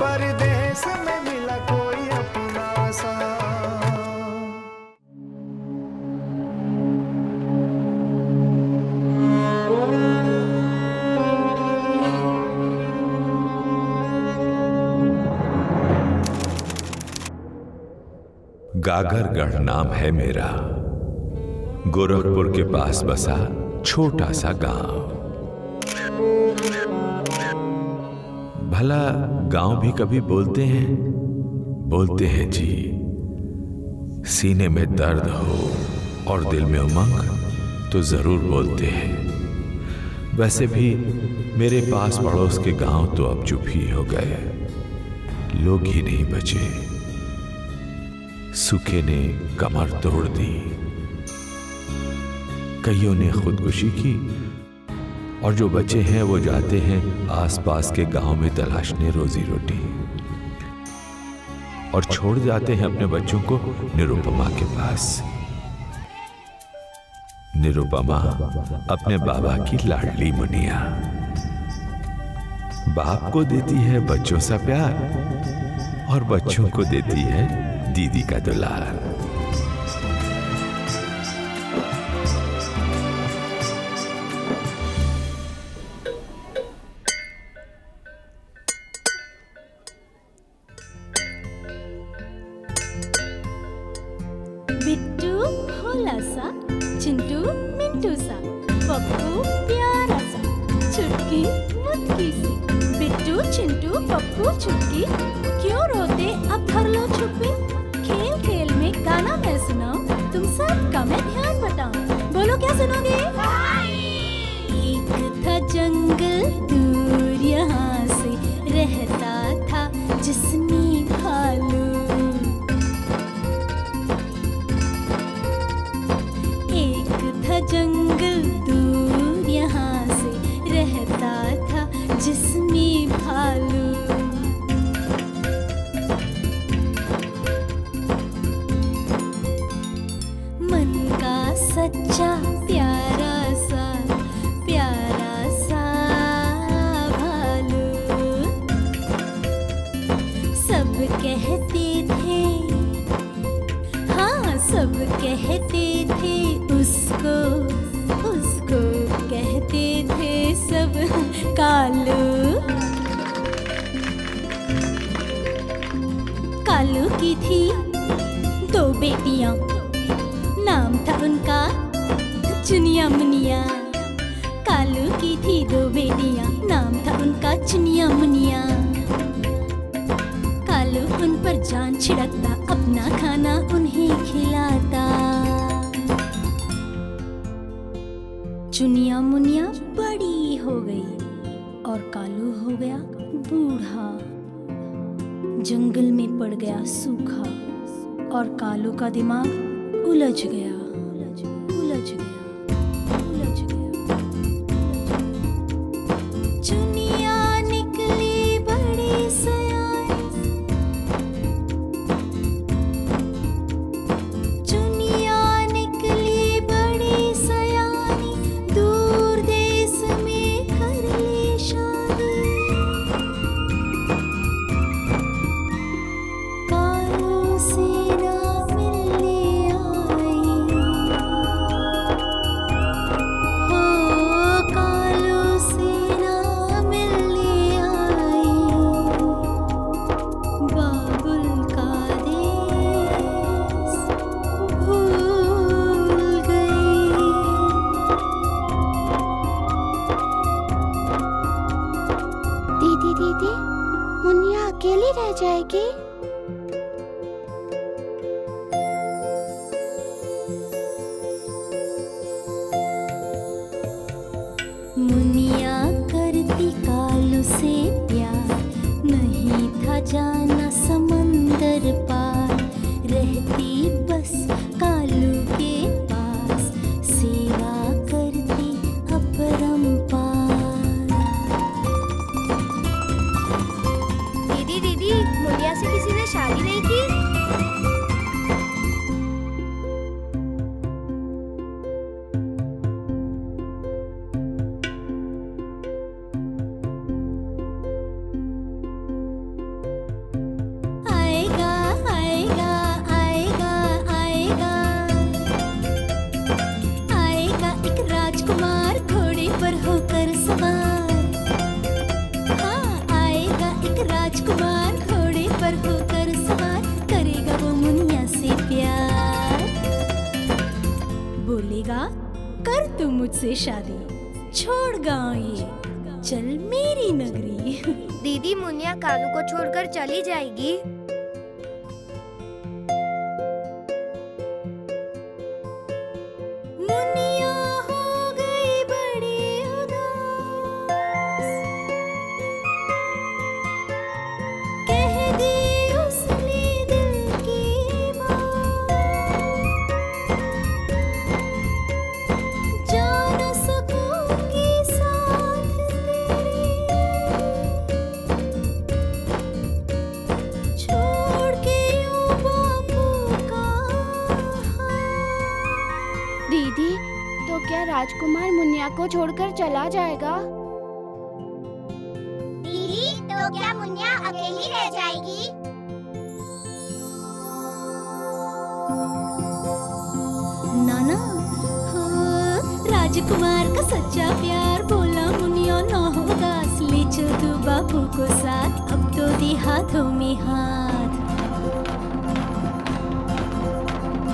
परदेस में मिला कोई अपना सा। गागरगढ़ नाम है मेरा, गोरखपुर के पास बसा छोटा सा गांव। भला गांव भी कभी बोलते हैं? बोलते हैं जी। सीने में दर्द हो और दिल में उमंग तो जरूर बोलते हैं। वैसे भी मेरे पास पड़ोस के गांव तो अब चुप ही हो गए, लोग ही नहीं बचे। सूखे ने कमर तोड़ दी, कईयों ने खुदकुशी की, और जो बचे हैं वो जाते हैं आसपास के गांव में तलाशने रोजी रोटी, और छोड़ जाते हैं अपने बच्चों को निरुपमा के पास। निरुपमा अपने बाबा की लाडली मुनिया, बाप को देती है बच्चों सा प्यार और बच्चों को देती है दीदी का दुलार। बिट्टू भोला सा, चिंटू मिंटू सा, पप्पू प्यारा सा, चुटकी मुटकी सी। बिट्टू चिंटू पप्पू चुटकी, क्यों रोते अब धर लो छुपी। खेल खेल में गाना मैं सुनाऊं, तुम सबका मैं ध्यान बताऊं। बोलो क्या सुनोगे? एक था जंगल दूर यहाँ से, रहता था जिसमें भालू। एक था जंगल दूर यहाँ से, रहता था जिसमें भालू। मन का सच्चा प्यारा सा भालू। सब कहते थे, हाँ सब कहते थे उसको कहते थे सब कालू। कालू की थी दो बेटियां, नाम था उनका चुनिया मुनिया। कालू की थी दो बेटियां, नाम था उनका चुनिया मुनिया। कालू उन पर जान छिड़कता, अपना खाना उन्हें खिलाता। चुनिया मुनिया बड़ी हो गई और कालू हो गया बूढ़ा। जंगल में पड़ गया सूखा और कालू का दिमाग उलझ गया। चुनिया निकली बड़ी सयानी, चुनिया निकली बड़ी सयानी, दूर देश में कर ली शादी। कालू से ना मिलने आई, हो कालू से ना मिलने आई। बाबुल का देश भूल गई। दीदी मुनिया अकेली रह जाएगी। मुनिया करती कालू से प्यार, नहीं था जाना समंदर पार। रहती बस कालू के पास, सेवा करती अपरंपार। दीदी मुनिया से किसी ने शादी नहीं की? राजकुमार घोड़े पर होकर सवार करेगा वो मुनिया से प्यार। बोलेगा कर तू मुझसे शादी, छोड़ गाँव ये चल मेरी नगरी। दीदी मुनिया कालू को छोड़कर चली जाएगी। मुनिया हो गई बड़ी उदास, कह दी उसने दिल की बात, जा न सकूंगी साथ तेरे, छोड़ के यूं बापू का हाथ। दीदी तो क्या राजकुमार मुनिया को छोड़कर चला जाएगा? दीदी तो क्या मुनिया अकेली रह जाएगी? नाना हाँ, राजकुमार का सच्चा प्यार बोला मुनिया ना होगा, ले चल तू बापू को साथ, अब तो दे हाथों में हाथ।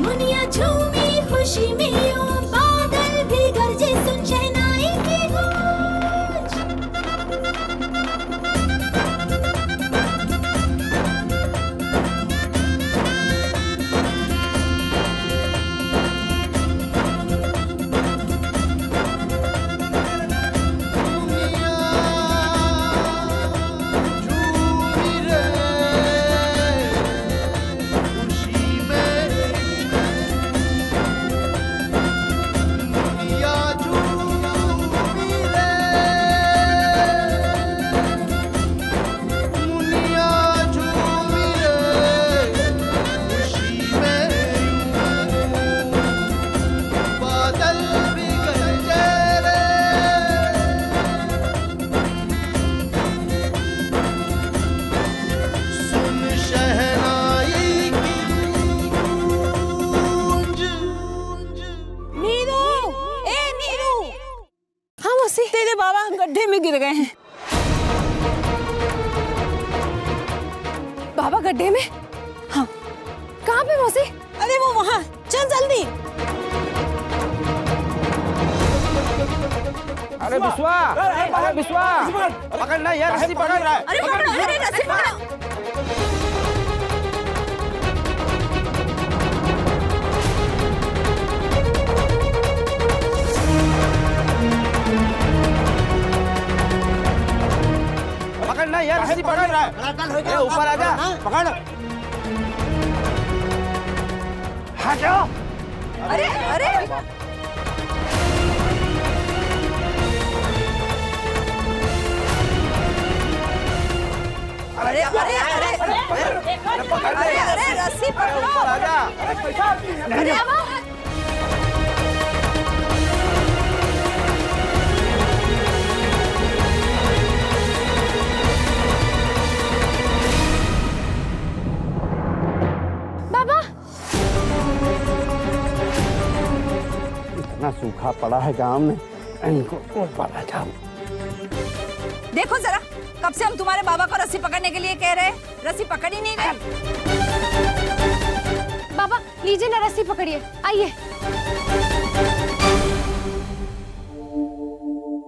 मुनिया झूमी खुशी में यूं, बादल भी गरजे सुन शहनाई की गूंज। तेरे बाबा गड्ढे में गिर गए हैं। बाबा गड्ढे में? हाँ। कहाँ पे मौसी? अरे वो वहाँ, चल जल्दी। अरे बिस्वा, अरे बिस्वा, पकड़ना यार, रस्सी पकड़ रहा है। अरे पकड़ो, अरे रस्सी पकड़ो। पकड़ना यार, रस्सी पकड़ रहा है। अरे ऊपर आजा, पकड़। हटो। अरे अरे अरे अरे अरे अरे रस्सी पकड़ो। ऊपर आजा। अरे इतना सूखा पड़ा है गांव में, इनको ऊपर आजा। देखो जरा, कब से हम तुम्हारे बाबा को रस्सी पकड़ने के लिए कह रहे हैं, रस्सी पकड़ ही नहीं रहे। बाबा लीजिए ना, रस्सी पकड़िए, आइए।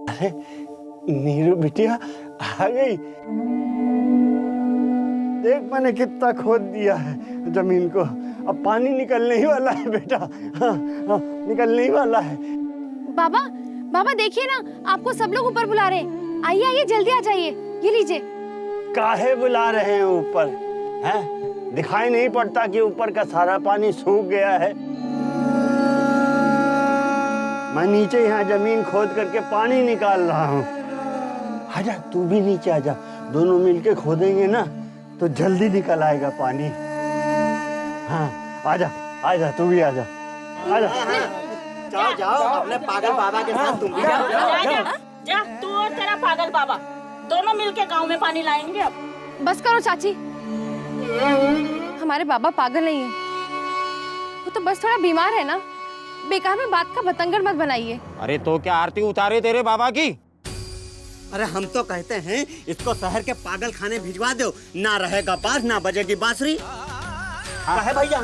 अरे नीरू बिटिया आ गई। देख मैंने कितना खोद दिया है जमीन को, अब पानी निकलने ही वाला है बेटा। हाँ, हाँ, निकलने ही वाला है। बाबा बाबा देखिए ना, आपको सब लोग ऊपर बुला रहे हैं। आइए आइए जल्दी आ जाइए, ये लीजिए। काहे बुला रहे हैं ऊपर? हैं? दिखाई नहीं पड़ता कि ऊपर का सारा पानी सूख गया है? मैं नीचे यहाँ जमीन खोद करके पानी निकाल रहा हूँ। आजा तू भी नीचे आजा, दोनों मिलके खोदेंगे ना तो जल्दी निकल आएगा पानी। हाँ आजा आजा, तू भी आजा, आजा। जाओ जाओ, अपने पागल बाबा के साथ तुम भी जाओ। जा तू और तेरा पागल बाबा दोनों मिलके गांव में पानी लाएंगे। अब बस करो चाची, हमारे बाबा पागल नहीं है, वो तो बस थोड़ा बीमार है ना। बेकार में बात का बतंगड़ मत बनाइए। अरे तो क्या आरती उतारे तेरे बाबा की? अरे हम तो कहते हैं इसको शहर के पागल खाने भिजवा दो, ना रहेगा बास ना बजेगी बांसुरी। है भैया?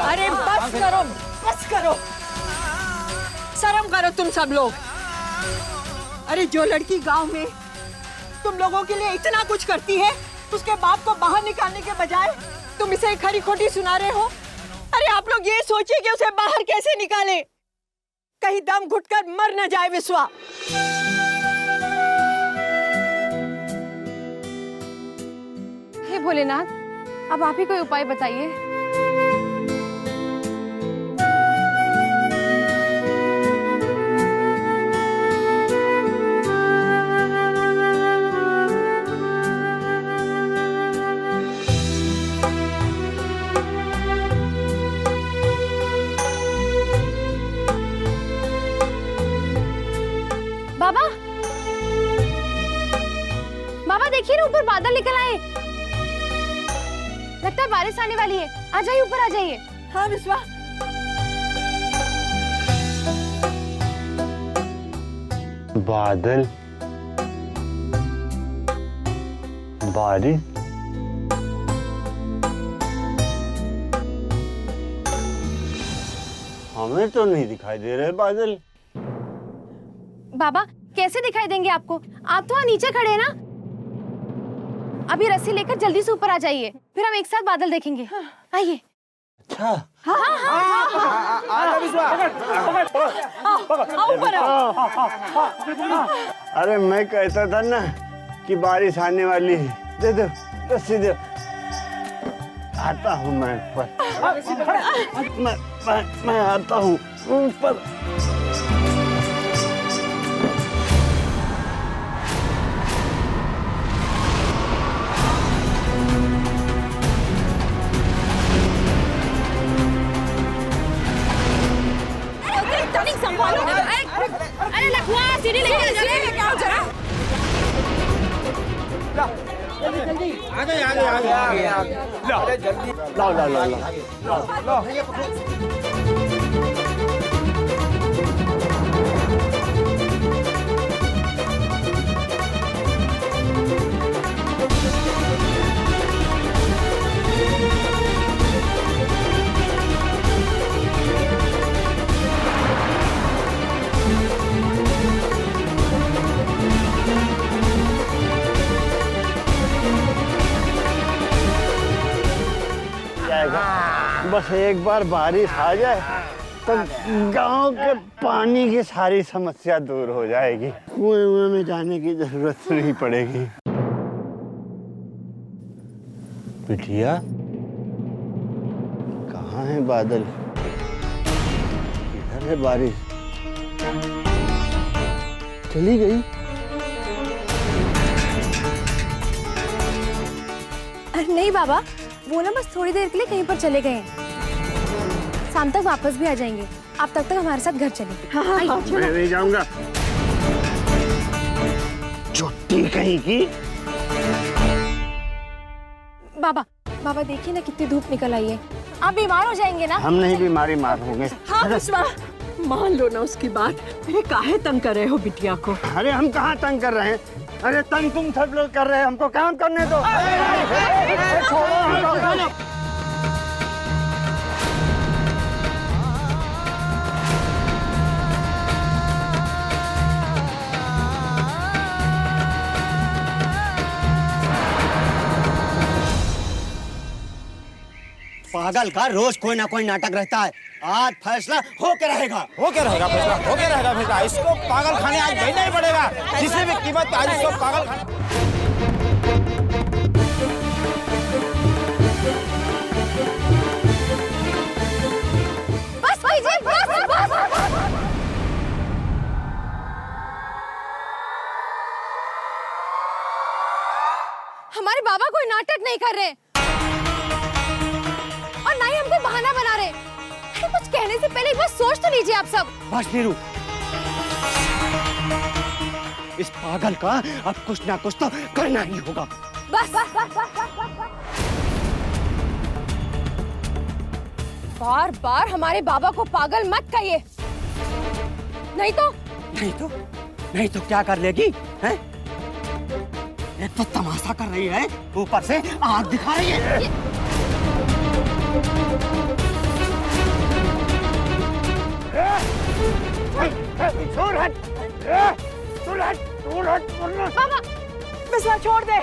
अरे बस करो, बस करो, शर्म करो तुम सब लोग। अरे जो लड़की गांव में तुम लोगों के लिए इतना कुछ करती है, उसके बाप को बाहर निकालने के बजाय तुम इसे खरी खोटी सुना रहे हो। अरे आप लोग ये सोचिए कि उसे बाहर कैसे निकाले, कहीं दम घुटकर मर न जाए विश्वा। हे भोलेनाथ, अब आप ही कोई उपाय बताइए। बाबा, बाबा देखिए ना, ऊपर बादल निकल आए। लगता है बारिश आने वाली है। आ जाइए, ऊपर आ जाइए। हाँ विश्वा, बादल, बारिश, हमें तो नहीं दिखाई दे रहे बादल। बाबा कैसे दिखाई देंगे आपको? आप तो वहाँ नीचे खड़े हैं ना। अभी रस्सी लेकर जल्दी से ऊपर आ जाइए, फिर हम एक साथ बादल देखेंगे। आइए। अच्छा, अरे मैं कहता था ना कि बारिश आने वाली है। दे दो रस्सी, दे। आता हूँ मैं ऊपर। मैं आता हूँ ऊपर। अरे लखुआ, सीढ़ी लेके आओ जरा। बस एक बार बारिश आ जाए तो गांव के पानी की सारी समस्या दूर हो जाएगी। कुएं में जाने की जरूरत नहीं पड़ेगी। बिटिया, कहाँ है बादल? इधर है बारिश। चली गई? अरे नहीं बाबा, वो ना बस थोड़ी देर के लिए कहीं पर चले गए हैं। शाम तक वापस भी आ जाएंगे। आप तब तक हमारे साथ घर चलेंगे। हाँ, मैं नहीं जाऊंगा। छुट्टी कहीं की। बाबा, बाबा देखिए ना कितनी धूप निकल आई है। आप बीमार हो जाएंगे ना। हम नहीं बीमारी मार होंगे। हाँ विश्वा, मान लो ना उसकी बात। अरे काहे तंग कर रहे हो बिटिया को? अरे हम कहाँ तंग कर रहे हैं? अरे तंग तुम सब लोग कर रहे हैं, हमको काम करने दो। छोड़ो हमको। पागल का रोज कोई ना कोई नाटक रहता है। आज फैसला होके रहेगा। होके रहेगा फैसला, होके रहेगा फैसला। इसको पागल खाने आज भेजना ही पड़ेगा, किसी भी कीमत पे। आज इसको पागल खाने। बस कीजिए, बस। हमारे बाबा कोई नाटक नहीं कर रहे और ना ही हमको बहाना बना रहे। अरे कुछ कहने से पहले एक बार सोच तो लीजिए आप सब। बस वीरू, इस पागल का अब कुछ ना कुछ तो करना ही होगा। बस। बार बार हमारे बाबा को पागल मत कहिए, नहीं तो नहीं तो क्या कर लेगी हैं? एक तो तमाशा कर रही है, ऊपर से आग दिखा रही है। बाबा बिस्वा छोड़ दे।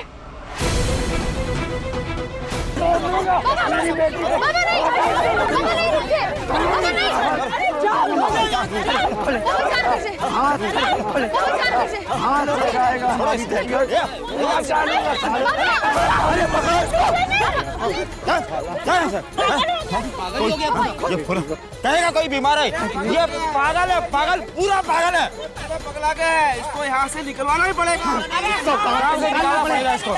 कहेगा कोई बीमार है, ये पागल है, पागल पूरा पागल है। पगला के इसको यहाँ से निकलवाना ही पड़ेगा। यहाँ से निकालना पड़ेगा इसको।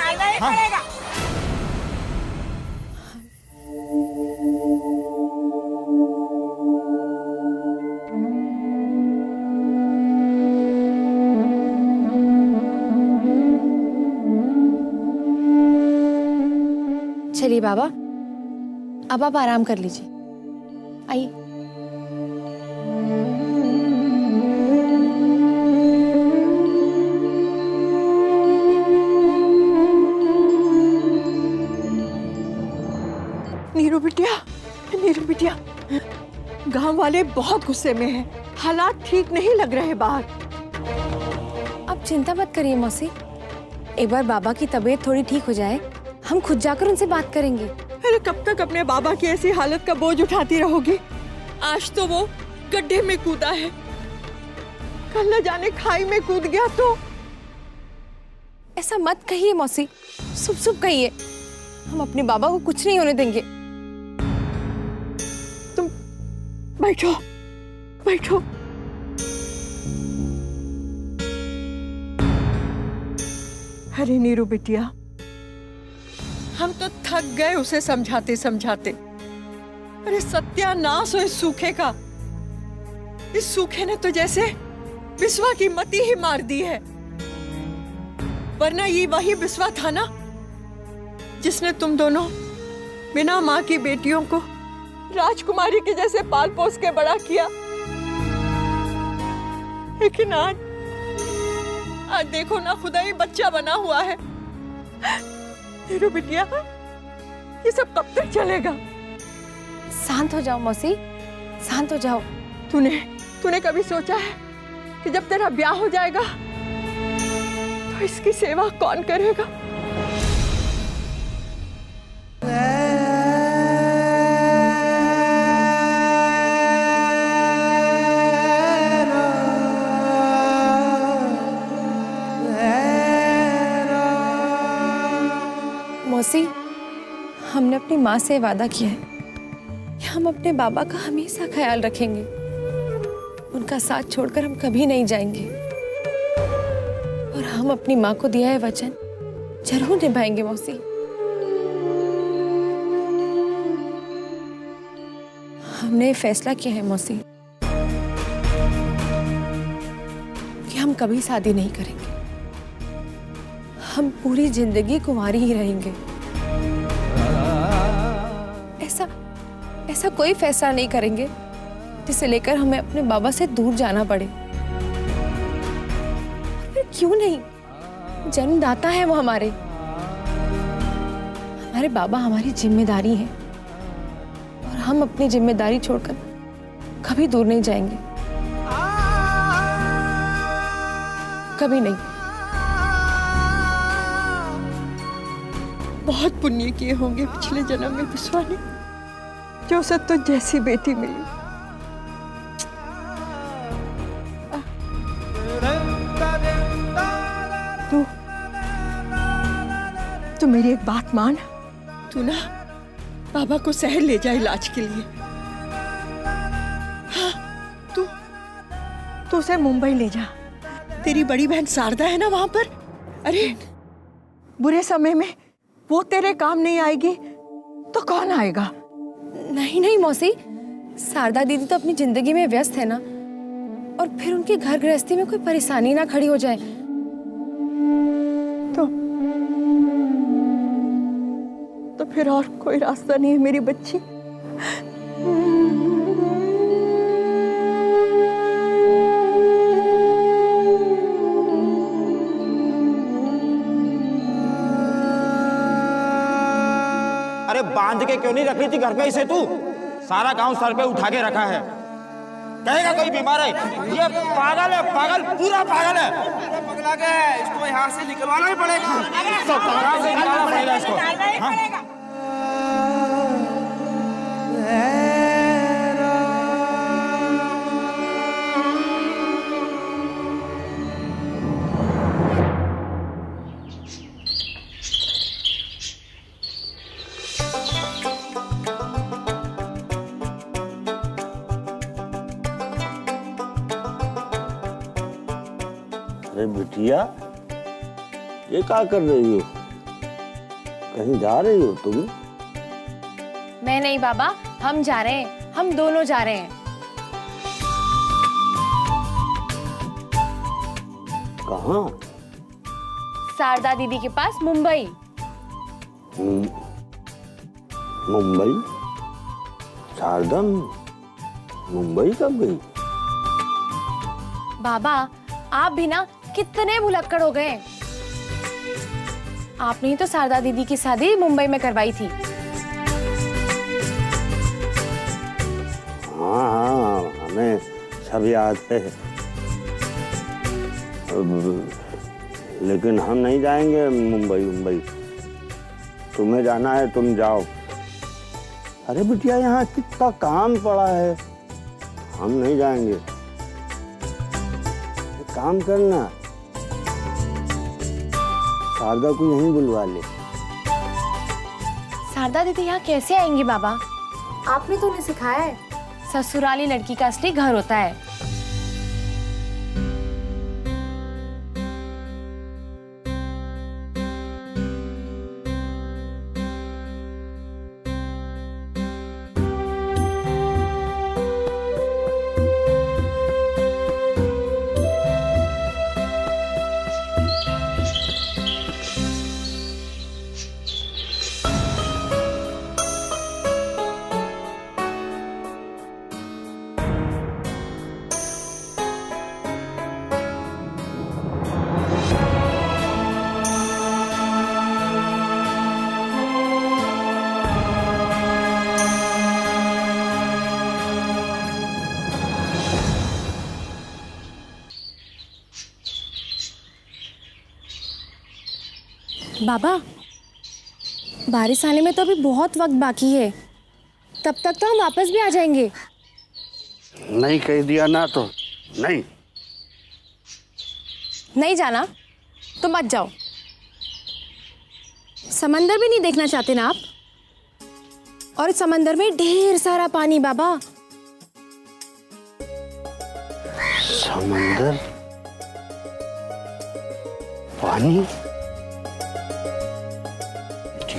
चलिए बाबा, अब आप आराम कर लीजिए। आइए। नीरू बिटिया, गांव वाले बहुत गुस्से में हैं। हालात ठीक नहीं लग रहे बाहर। आप चिंता मत करिए मौसी, एक बार बाबा की तबीयत थोड़ी ठीक हो जाए, हम खुद जाकर उनसे बात करेंगे। अरे कब तक अपने बाबा की ऐसी हालत का बोझ उठाती रहोगी? आज तो वो गड्ढे में कूदा है, कल न जाने खाई में कूद गया तो। ऐसा मत कहिए मौसी, शुभ कहिए। हम अपने बाबा को कुछ नहीं होने देंगे। तुम बैठो बैठो। अरे नीरू बिटिया, हम तो थक गए उसे समझाते समझाते। अरे सत्यानाश हो इस सूखे का। इस सूखे ने तो जैसे बिस्वा की मति ही मार दी है। वरना ये वही बिस्वा था ना जिसने तुम दोनों बिना माँ की बेटियों को राजकुमारी के जैसे पाल पोस के बड़ा किया। लेकिन आज देखो ना, खुदा ही बच्चा बना हुआ है। नीरू बिटिया, ये सब कब तक चलेगा? शांत हो जाओ मौसी, शांत हो जाओ। तूने कभी सोचा है कि जब तेरा ब्याह हो जाएगा तो इसकी सेवा कौन करेगा? मौसी, हमने अपनी माँ से वादा किया है कि हम अपने बाबा का हमेशा ख्याल रखेंगे। उनका साथ छोड़कर हम कभी नहीं जाएंगे और हम अपनी माँ को दिया है वचन जरूर निभाएंगे मौसी। हमने फैसला किया है मौसी कि हम कभी शादी नहीं करेंगे। हम पूरी जिंदगी कुंवारी ही रहेंगे। ऐसा कोई फैसला नहीं करेंगे जिसे लेकर हमें अपने बाबा से दूर जाना पड़े। फिर क्यों नहीं, जन्मदाता है वो हमारे बाबा हमारी जिम्मेदारी है और हम अपनी जिम्मेदारी छोड़कर कभी दूर नहीं जाएंगे, कभी नहीं। बहुत पुण्य किए होंगे पिछले जन्म में बिस्वा ने, जो उसे तो जैसी बेटी मिली। तू मेरी एक बात मान, तू ना बाबा को शहर ले जा इलाज के लिए। हाँ, तू उसे मुंबई ले जा। तेरी बड़ी बहन शारदा है ना वहां पर। अरे बुरे समय में वो तेरे काम नहीं आएगी तो कौन आएगा? नहीं मौसी, शारदा दीदी तो अपनी जिंदगी में व्यस्त है ना, और फिर उनकी घर गृहस्थी में कोई परेशानी ना खड़ी हो जाए। तो फिर और कोई रास्ता नहीं है मेरी बच्ची। बांध के क्यों नहीं रख ली थी घर पे इसे तू? सारा गांव सर पे उठा के रखा है। कहेगा कोई बीमार है? ये पागल है, पागल, पूरा पागल है। पगला के है, इसको यहाँ से निकलवाना ही पड़ेगा। यहाँ से निकालना पड़ेगा इसको। हाँ? अरे बिटिया, ये क्या कर रही हो? कहीं जा रही हो तुम? मैं नहीं बाबा, हम जा रहे हैं, हम दोनों जा रहे हैं। कहाँ? शारदा दीदी के पास, मुंबई। मुंबई? शारदा मुंबई कब गई? बाबा आप भी ना कितने भुलक्कड़ हो गए। आपने ही तो शारदा दीदी की शादी मुंबई में करवाई थी। हाँ हाँ, हमें सब याद है। लेकिन हम नहीं जाएंगे मुंबई। तुम्हें जाना है तुम जाओ। अरे बिटिया, यहाँ कितना काम पड़ा है, हम नहीं जाएंगे। काम करना, शारदा को यहीं बुलवा ले। शारदा दीदी यहाँ कैसे आएंगी बाबा? आपने तो उन्हें सिखाया है, ससुराली लड़की का असली घर होता है। बाबा बारिश आने में तो अभी बहुत वक्त बाकी है, तब तक तो हम वापस भी आ जाएंगे। नहीं कह दिया ना तो नहीं जाना तो मत जाओ। समंदर भी नहीं देखना चाहते ना आप? और इस समंदर में ढेर सारा पानी बाबा। समंदर, पानी?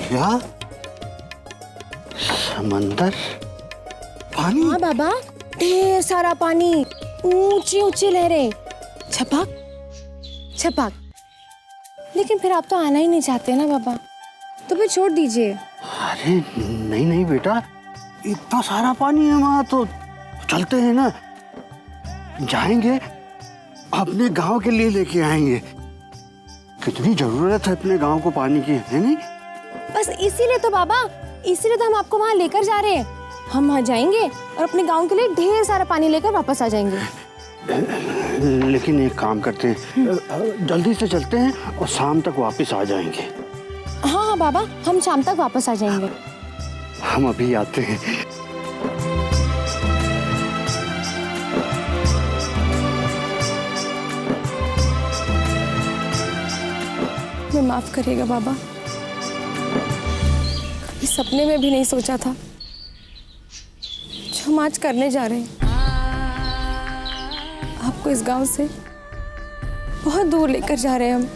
क्या? समंदर, पानी? हाँ बाबा, ढेर सारा पानी, ऊंची ऊंची लहरें, छपक छपक। लेकिन फिर आप तो आना ही नहीं चाहते ना बाबा, तो फिर छोड़ दीजिए। अरे नहीं बेटा, इतना सारा पानी है वहां, तो चलते हैं ना, जाएंगे, अपने गांव के लिए लेके आएंगे। कितनी जरूरत है अपने गांव को पानी की, है नहीं? बस इसीलिए तो बाबा, इसीलिए तो हम आपको वहाँ लेकर जा रहे हैं। हम वहाँ जाएंगे और अपने गांव के लिए ढेर सारा पानी लेकर वापस आ जाएंगे। लेकिन एक काम करते हैं, जल्दी से चलते हैं और शाम तक वापस आ जाएंगे। हाँ बाबा, हम शाम तक वापस आ जाएंगे। हम अभी आते हैं। मैं माफ करिएगा बाबा, कभी सपने में भी नहीं सोचा था जो हम आज करने जा रहे हैं। आपको इस गांव से बहुत दूर लेकर जा रहे हैं हम।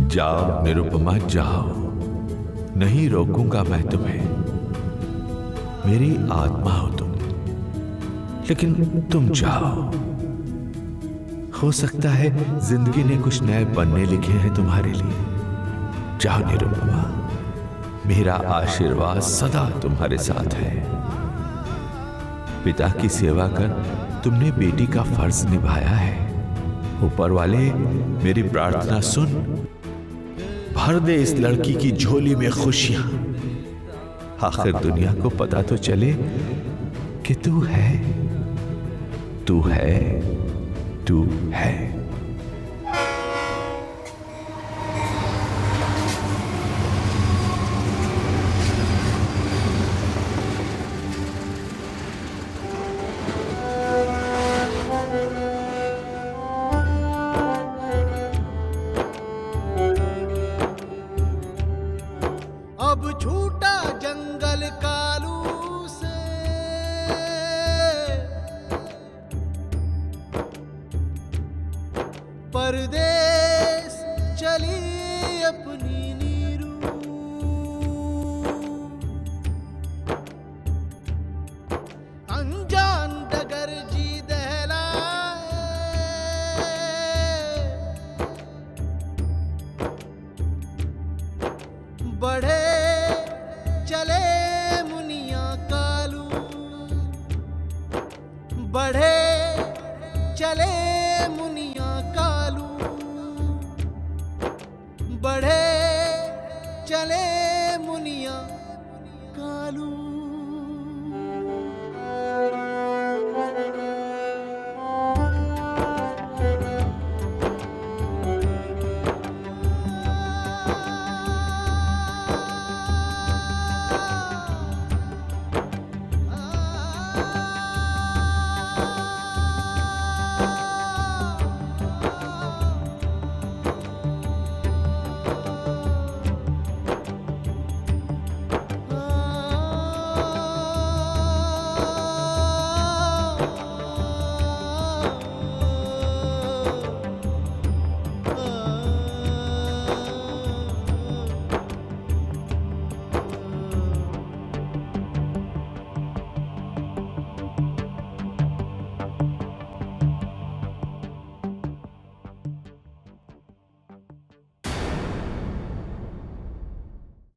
जाओ निरुपमा जाओ, नहीं रोकूंगा मैं तुम्हें। मेरी आत्मा हो तुम, लेकिन तुम जाओ। हो सकता है जिंदगी ने कुछ नए पन्ने लिखे हैं तुम्हारे लिए। जाओ निरुपमा, मेरा आशीर्वाद सदा तुम्हारे साथ है। पिता की सेवा कर तुमने बेटी का फर्ज निभाया है। ऊपर वाले मेरी प्रार्थना सुन, भर दे इस लड़की की झोली में खुशियां। आखिर दुनिया को पता तो चले कि तू है, तू है, तू है। अब छूटा जंगल कालू से, परदेस चली अपनी नीरू। अनजान डगर जी दहलाए, बढ़े चले मुनिया कालू, बढ़े चले मुनिया कालू, बढ़े चले मुनिया कालू।